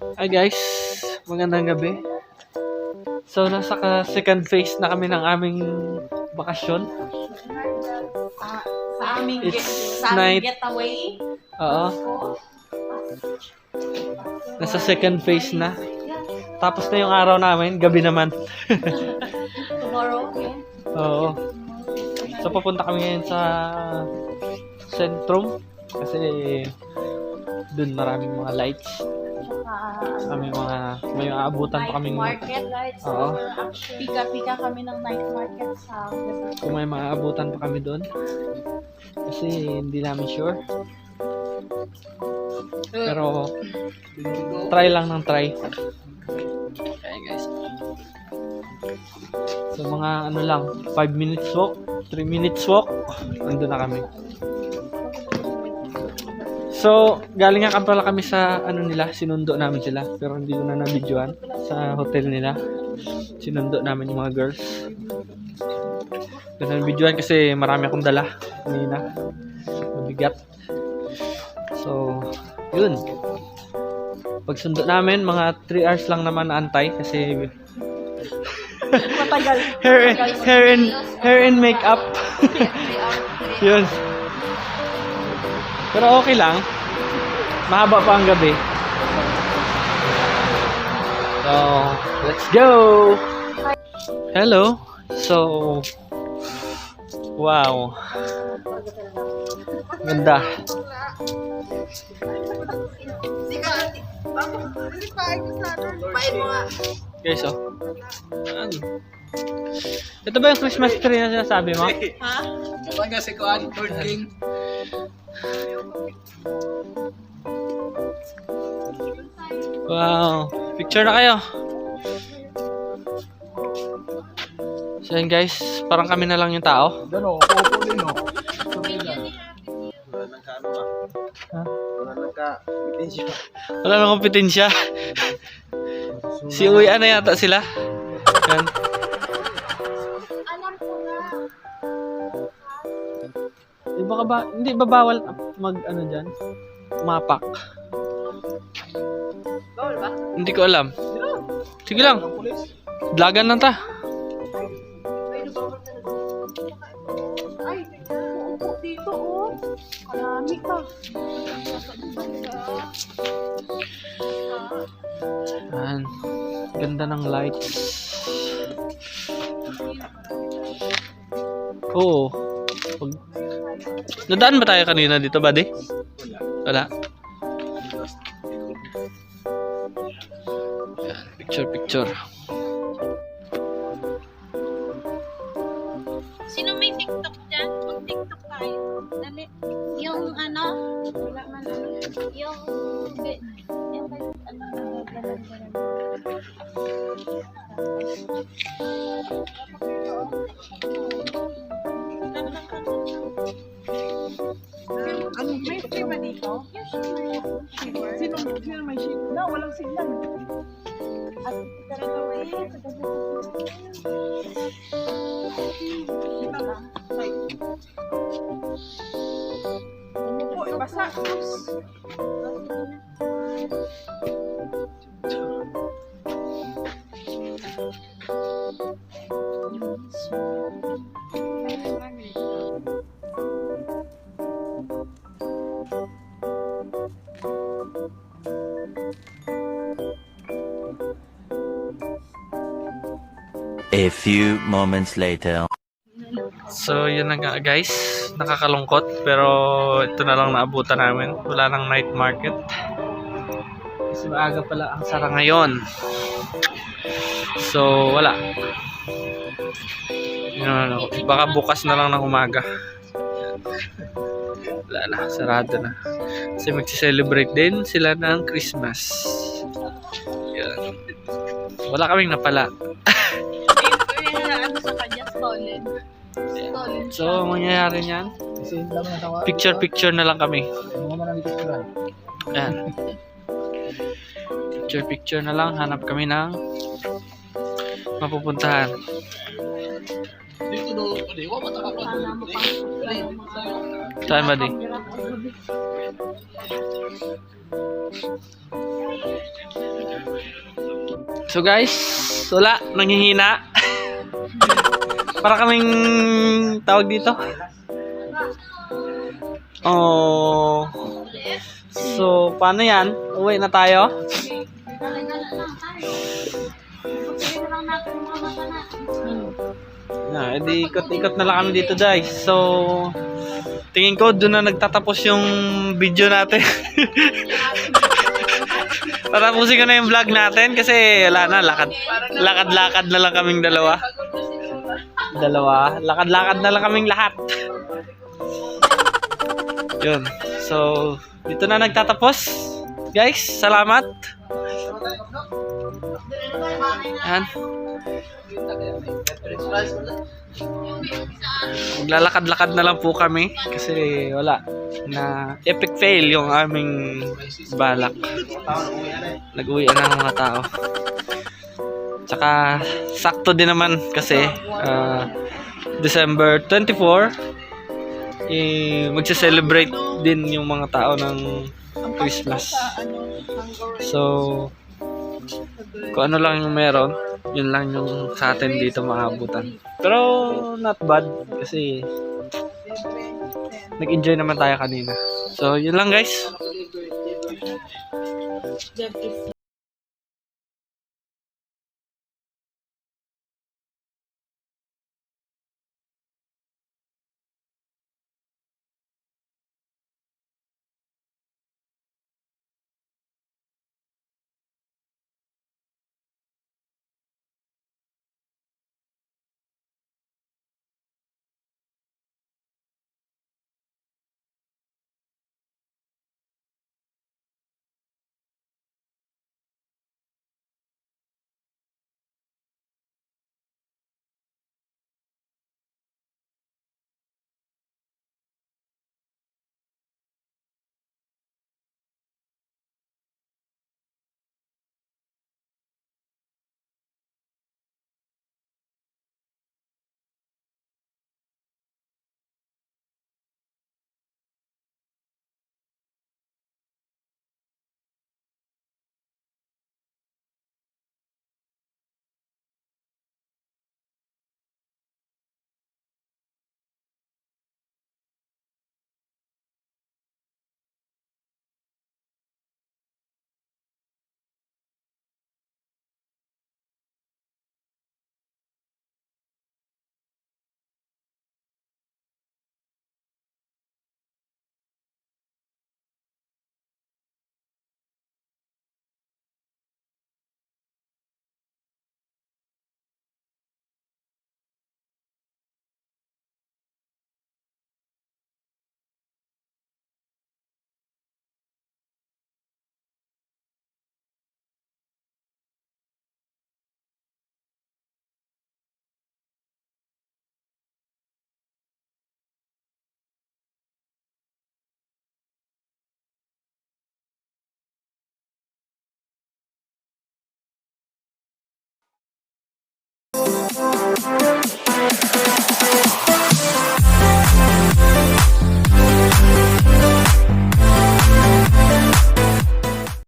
Hi guys, magandang gabi. So nasa second phase na kami ng aming bakasyon. Sa aming It's sa aming night. getaway. Oo. Nasa second phase na. Tapos na yung araw namin, gabi naman. Tomorrow, okay? Oo. So papunta kami ngayon sa Centrum kasi dun maraming mga lights. Saka, May aabutan pa night kaming market, right? So, Oo. pika-pika kami ng night market sa kung may maaabutan pa kami doon. Kasi hindi namin sure. Pero try lang ng try. Okay guys. So mga ano lang, 5 minutes walk, 3 minutes walk, nandun na kami. So, galing nga pala kami sa ano nila, sinundo namin sila. Pero hindi ko na na-videoan sa hotel nila. Sinundo namin yung mga girls. Hindi na na-videoan kasi marami akong dala. Kanina. Mabigat. So, yun. Pag sundo namin, mga 3 hours lang naman naantay kasi matagal. hair and makeup. Yun. Pero okay lang. Mahaba pa ang gabi. So, let's go! Hello! So, wow. Ganda. Guys, oh. Ano? Ito ba yung Christmas tree na sinasabi mo? Ha? Talaga si Kuan, Lord King. Wow. Picture na kayo. So yun guys, parang kami na lang yung tao. Diyan o, upo din o. Wala nang kaano ba? Ha? Wala nang ka-potensya. Wala nang kompetensya. Si Uya na yata sila. Yan. Alam ko na. Hindi ba bawal mag ano dyan? Mapak. Bawal ba? Hindi ko alam. Sige lang. Ang pulis? Vlogan lang ta. Ay, upo dito, oh. Kalami ka. Yan. Ganda ng lights. Oo. Nadaan ba tayo kanina dito, buddy? Wala. Yan. Picture. Sino may TikTok dyan? Mag-TikTok tayo. Dali. Yung ano? Wala man ano. Yung ano? Ano, may free ba dito? Sino may ship? Na, walang signal. At ito rin dito lang. Umupo, ibasa. A few moments later. So, yun na nga guys. Nakakalungkot. Pero, ito na lang naabutan namin. Wala nang night market. Kasi maaga pala ang sara ngayon. So, wala. Yun, baka bukas na lang ng umaga. Wala na. Sarado na. Kasi magsi-celebrate din sila ng Christmas. Yan. Wala kaming napala. Ano sa kanya, stolen. Stolen. So, mangyayari niyan. Kasi hindi naman ang tawa. Picture na lang kami. Ano naman ang ito? Ayan. Picture na lang. Hanap kami ng mapupuntahan. Sana mo pang Saan ba di? So guys, wala, nanghihina. Para kaming tawag dito. Oh. So, paano yan? Uwi na tayo? Gala-gala lang tayo. Pagkain lang natin yung mga mata natin. Na, edi ikot-ikot na lang kami dito, guys. So, tingin ko doon na nagtatapos yung video natin. Tatapusin ko na yung vlog natin kasi wala na, lakad-lakad na lang kaming dalawa. Lakad-lakad na lang kaming lahat. Yun. So, dito na nagtatapos. Guys, salamat. Yan. Maglalakad-lakad na lang po kami kasi wala na epic fail yung aming balak. Nag-uwi na ang mga tao. Tsaka sakto din naman kasi December 24 magse-celebrate din yung mga tao ng Christmas. So kung ano lang yung meron, yun lang yung sa atin dito maabutan. Pero not bad kasi nag-enjoy naman tayo kanina. So yun lang guys.